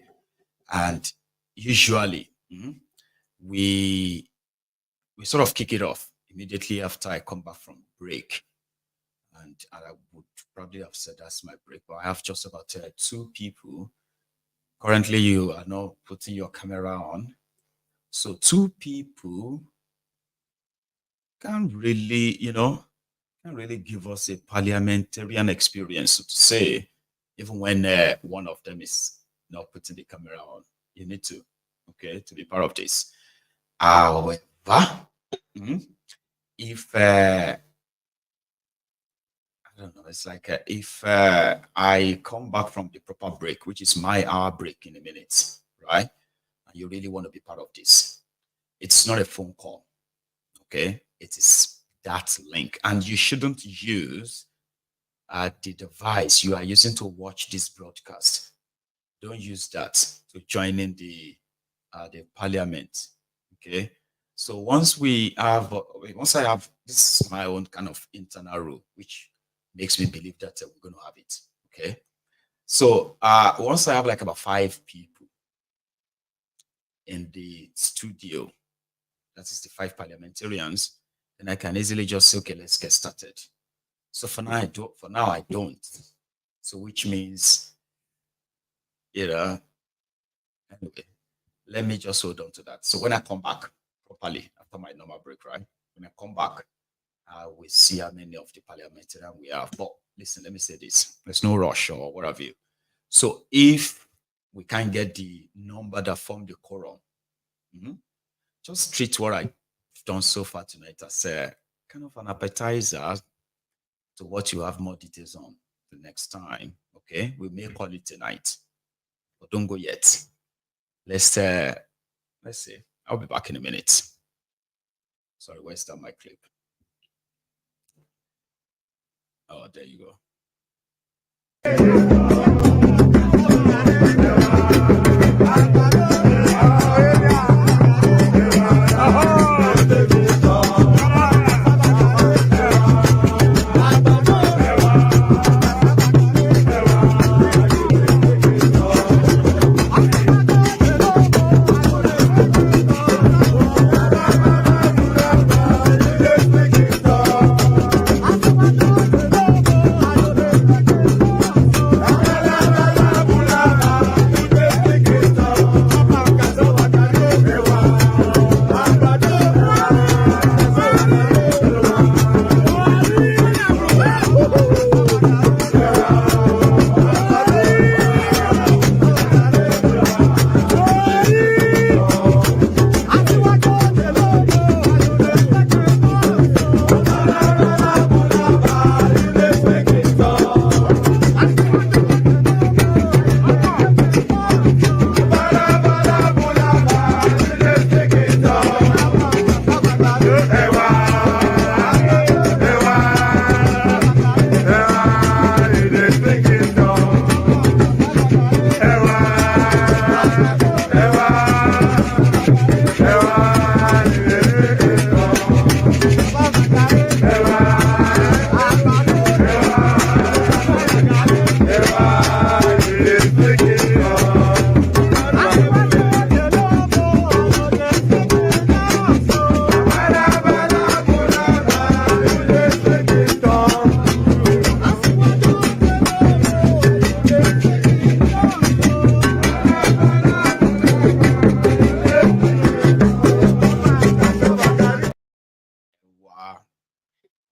And usually, we sort of kick it off immediately after I come back from break. And I would probably have said that's my break, but I have just about 2 people. Currently, you are not putting your camera on. So 2 people can really, can really give us a parliamentarian experience, so to say, even when one of them is not putting the camera on. You need to, okay, to be part of this. However, if I don't know, it's like if I come back from the proper break, which is my hour break in a minute, right? And you really want to be part of this, it's not a phone call, okay? It is that link, and you shouldn't use the device you are using to watch this broadcast. Don't use that to join in the parliament. Okay. So once I have, this is my own kind of internal rule, which makes me believe that we're going to have it. Okay. So once I have like about 5 people in the studio, that is the 5 parliamentarians, then I can easily just say, okay, let's get started. So for now, I don't. So which means, anyway, let me just hold on to that. So when I come back properly after my normal break, right? When I come back, we see how many of the parliamentarians we have. But listen, let me say this. There's no rush or what have you. So if we can't get the number that form the quorum, just treat what I've done so far tonight as a kind of an appetizer to what you have more details on the next time. Okay, we may call it tonight, but don't go yet. Let's see. I'll be back in a minute. Sorry, where's that my clip? Oh, there you go.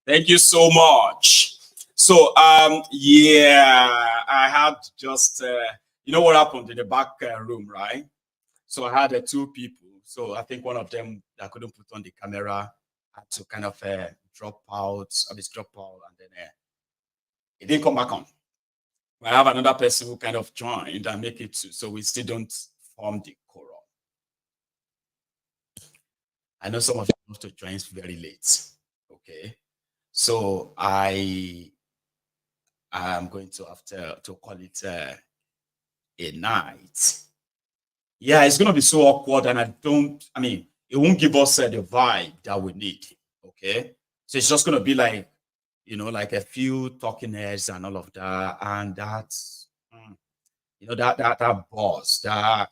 Thank you so much. So, yeah, I had just, you know what happened in the back room, right? So I had two people. So I think one of them that couldn't put on the camera had to kind of drop out, and then it didn't come back on. I have another person who kind of joined and make it so we still don't form the quorum. I know some of you have to join very late. Okay. So I am going to have to call it a night. Yeah, it's going to be so awkward, and it won't give us the vibe that we need. Okay. So it's just going to be like, like a few talking heads and all of that. And that's, that buzz, that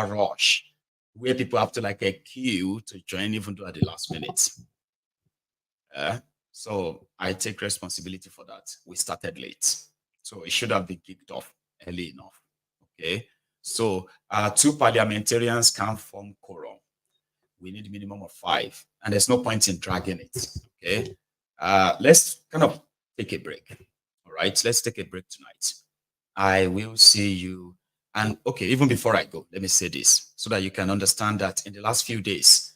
rush where people have to like a queue to join even though at the last minute. So I take responsibility for that. We started late. So it should have been kicked off early enough. Okay. So 2 parliamentarians can't form quorum. We need a minimum of 5. And there's no point in dragging it. Okay. Let's kind of take a break. All right. Let's take a break tonight. I will see you. And okay, even before I go, let me say this so that you can understand that in the last few days,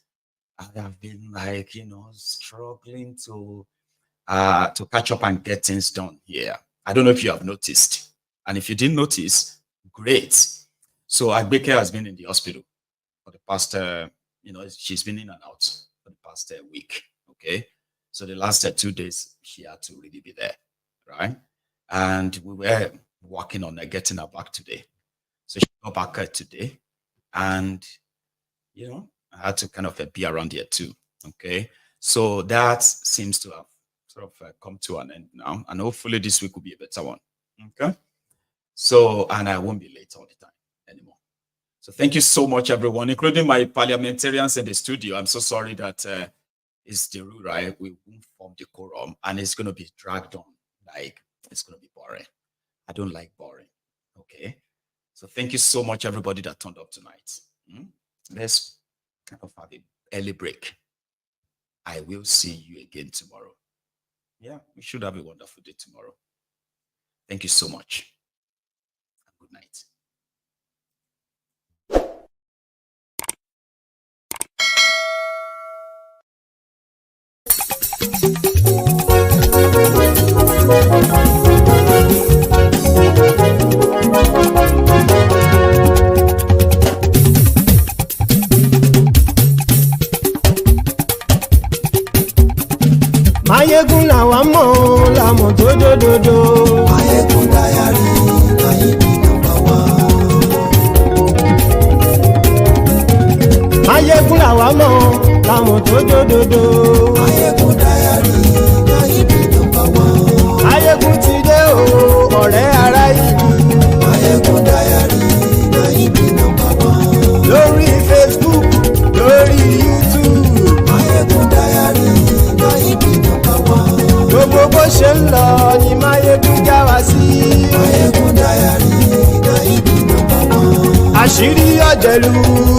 I have been like, struggling to catch up and get things done here. I don't know if you have noticed. And if you didn't notice, great. So Agbeke has been in the hospital for the past, she's been in and out for the past week. Okay. So the last 2 days, she had to really be there. Right. And we were working on getting her back today. So she got back today. And, I had to kind of be around here too. Okay. So that seems to have sort of come to an end now. And hopefully this week will be a better one. Okay. So, and I won't be late all the time anymore. So thank you so much, everyone, including my parliamentarians in the studio. I'm so sorry that it's the rule, right? We won't form the quorum and it's going to be dragged on. Like, it's going to be boring. I don't like boring. Okay. So thank you so much, everybody that turned up tonight. Let's kind of have an early break. I will see you again tomorrow. Yeah, we should have a wonderful day tomorrow. Thank you so much. Good night. Mayegun làwa mọ̀ làmọ̀ tó dòdòdò. Mayegun Diary láyé bí nọ́mbà wá. Mayegun làwa mọ̀ làmọ̀ tó dòdòdò. Mayegun Diary láyé bí nọ́mbà wá. Mayegun ti dé o ọ̀rẹ́ ara ìlú. Mayegun Diary láyé bí nọ́mbà wá. Lórí Facebook lórí YouTube. Mayegun Diary láyé bí nọ́mbà wá. Gbogbo bó ṣe ń lọ ni Mayegun já wa sí. Mayegun Diary láyé bí nọ́mbà wá. Àṣírí ọ̀jẹ̀lú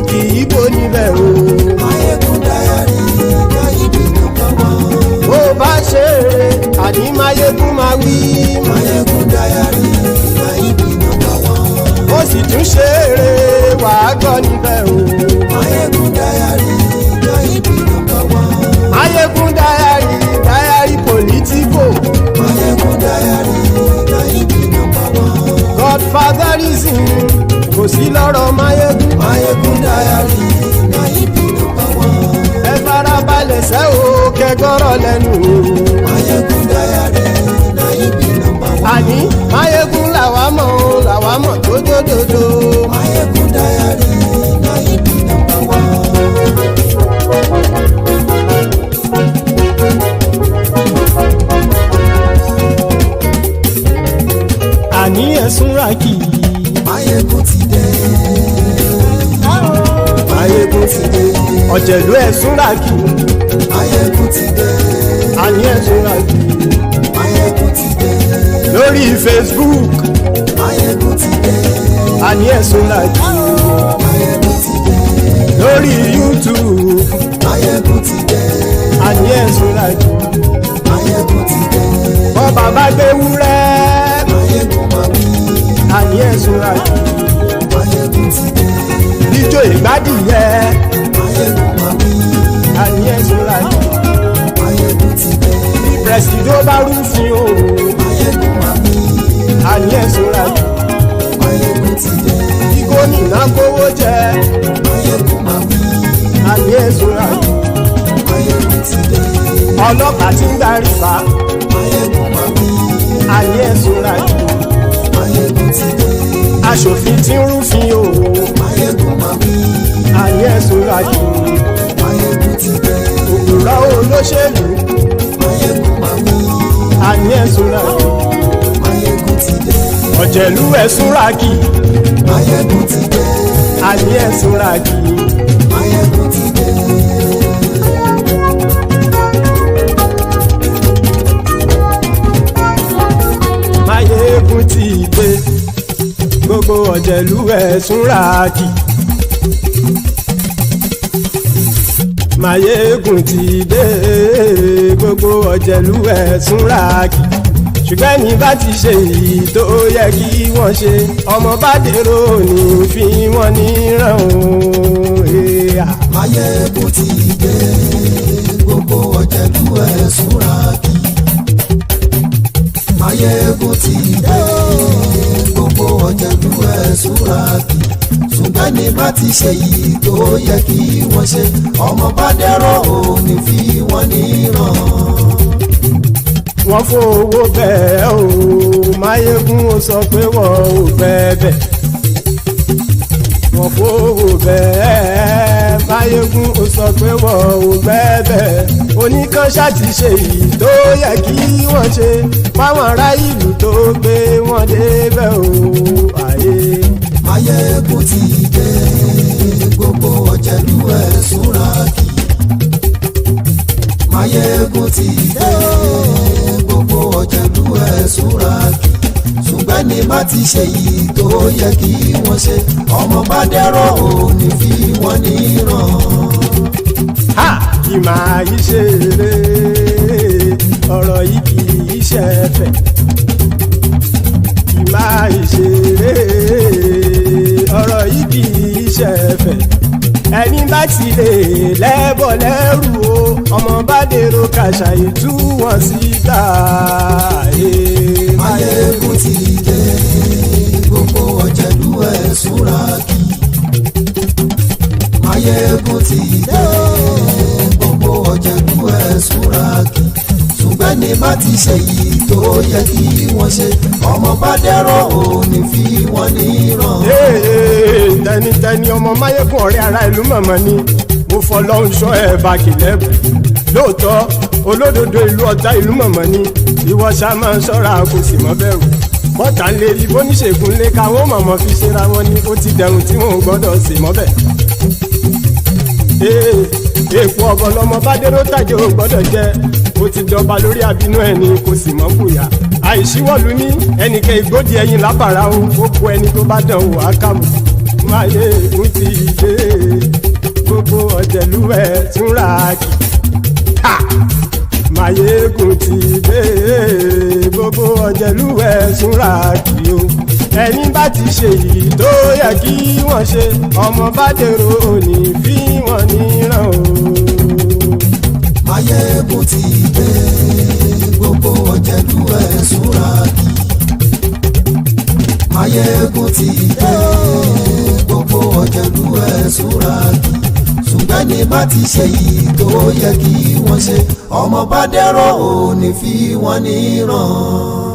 kì í bò níbẹ̀ o. Mayegun Diary láyé bí nọ́mbà wá. Bó bá ṣe eré àní Mayegun máa wí. Mayegun Diary láyé bí nọ́mbà wá. Ó sì tún ṣe eré wàá gbọ́ níbẹ̀ o. Mayegun Diary láyé bí nọ́mbà wá. Mayegun Diary Diary politico. Mayegun Diary láyé bí nọ́mbà wá. Godfatherism kò sí lọ́rọ̀ Mayegun. Mayegun Diary láyé bí nọ́mbà wá. Ẹ farabalẹ̀ sẹ́ o kẹgọ́rọ̀ lẹ́nu o. Mayegun Diary láyé bí nọ́mbà wá. Àní Mayegun làwa mọ̀ tó dòdòdò. Mayegun Diary láyé bí nọ́mbà wá. Àní ẹ̀sùn ràkì. Mayegun ti dé. Mayegun ti dé. Ọ̀jẹ̀lú ẹ̀sùn ràkì. Mayegun ti dé. Àní ẹ̀sùn ràkì. Mayegun ti dé. Lórí Facebook. Mayegun ti dé. Àní ẹ̀sùn ràkì. Mayegun ti dé. Lórí YouTube. Mayegun ti dé. Àní ẹ̀sùn ràkì. Mayegun ti dé. Bọ́ bàbá gbé wúrẹ́. Mayegun máa wí. Àní ẹ̀sùn ràkì. Mayegun ti dé. Ijó ìgbádìyẹ. Mayegun máa wí. Àní ẹ̀sùn ràkì. Mayegun ti dé. Presido bá rúfin o. Mayegun máa wí. Àní ẹ̀sùn ràkì. Mayegun ti dé. Kí gómìnà kówó jẹ. Mayegun máa wí. Àní ẹ̀sùn ràkì. Mayegun ti dé. Ọlọ́pàá tí ń darí bá. Mayegun máa wí. Àní ẹ̀sùn ràkì. Mayegun ti dé. Aṣòfin tí ń rúfin o. Mayegun máa wí. Àní ẹ̀sùn ràkì. Mayegun ti dé. Òpùrọ́ olóṣèlú. Mayegun máa wí. Àní ẹ̀sùn ràkì. Mayegun ti dé. Ọ̀jẹ̀lú ẹ̀sùn ràkì. Mayegun ti dé. Àní ẹ̀sùn ràkì. Mayegun ti dé. Mayegun ti dé. Gbogbo ọ̀jẹ̀lú ẹ̀sùn ràkì. Mayegun ti dé. Gbogbo ọ̀jẹ̀lú ẹ̀sùn ràkì. Ṣùgbọ́n ní bá ti ṣe èyí tó yẹ kí wọ́n ṣe, ọmọ bá dèrò ní fi wọ́n níran o. Mayegun ti dé. Gbogbo ọ̀jẹ̀lú ẹ̀sùn ràkì. Mayegun ti dé. Gbogbo ọ̀jẹ̀lú ẹ̀sùn ràkì. Ṣùgbọ́n ní bá ti ṣe èyí tó yẹ kí wọ́n ṣe, ọmọ bá dèrò ní fi wọ́n níran. Wọ́n fowó bẹ́ẹ̀ o, Mayegun ó sọ pé wọ́n ò fẹ́ bẹ̀. Wọ́n fowó bẹ́ẹ̀, Mayegun ó sọ pé wọ́n ò fẹ́ bẹ̀. Oníkanṣá ti ṣe èyí tó yẹ kí wọ́n ṣe, fáwọn ará ìlú tó gbé wọn débẹ̀ o. Mayegun ti dé. Gbogbo ọ̀jẹ̀lú ẹ̀sùn ràkì. Mayegun ti dé. Gbogbo ọ̀jẹ̀lú ẹ̀sùn ràkì. Ṣùgbọ́n ní bá ti ṣe yìí tó yẹ kí wọ́n ṣe, ọmọ bá dẹ́rọ̀ ò ní fi wọ́n níran. Ha! Kì máa yí ṣe eré, ọ̀rọ̀ yìí kì í ṣe ẹ̀fẹ̀. Kì máa yí ṣe eré, iṣẹ́ ẹ̀fẹ̀ ẹni bá ti lè lẹ́bọ̀ lẹ́rù o ọmọ bá dèrò kàṣàyè tú wọn síta. Máyégún ti dé gbogbo ọ̀jẹ̀lú ẹ̀ súnra kí. Máyégún ti dé gbogbo ọ̀jẹ̀lú ẹ̀ súnra kí. ṣùgbọ́n ní bá ti ṣe yìí tó yẹ kí wọ́n ṣe ọmọ bá dẹ́rọ̀ ò ní fi wọ́n níran. tẹnitẹni ọmọ Máyégún ọ̀rẹ́ ara ìlú mọ̀mọ́ ni mo fọlọ́hún ṣọ́ ẹ̀ bá kìlẹ́bù lóòótọ́ olódodo ìlú ọ̀tá ìlú mọ̀mọ́ ni ìwọ ṣá máa ń ṣọ́ra kò sì mọ́ bẹ̀rù bọ́tà ń lè rí bóníṣègùn lé káwọn mọ̀mọ́ fi ṣera wọn ni ó ti dẹrùn tí wọn ò gbọ́dọ̀ sè mọ́bẹ̀. èèpo ọ̀bọ lọmọ bá dérò tàjẹ́ ò gbọ́dọ̀ jẹ́ ó ti dọba lórí àbínú ẹni kò sì mọ́ fòyà àìsíwọ́lu ní ẹnìkẹ́ ìgbódì ẹyin lábàrá o ó kó ẹni tó bá dán o àkàmù. Máyégún ti dé gbogbo ọ̀jẹ̀lú ẹ̀ túnra kì. Máyégún ti dé gbogbo ọ̀jẹ̀lú ẹ̀ túnra kì o ẹni bá ti ṣe yìí tó yẹ kí wọ́n ṣe ọmọ bá dèrò òní fi wọ́n níran o. Máyégún ti dé gbogbo ọ̀jẹ̀lú ẹ̀ súnra kí. Máyégún ti dé gbogbo ọ̀jẹ̀lú ẹ̀ súnra kí. ṣùgbọ́n ní bá ti ṣe yìí tó yẹ kí wọ́n ṣe ọmọ bá dẹ́rọ̀ ò ní fi wọ́n níran.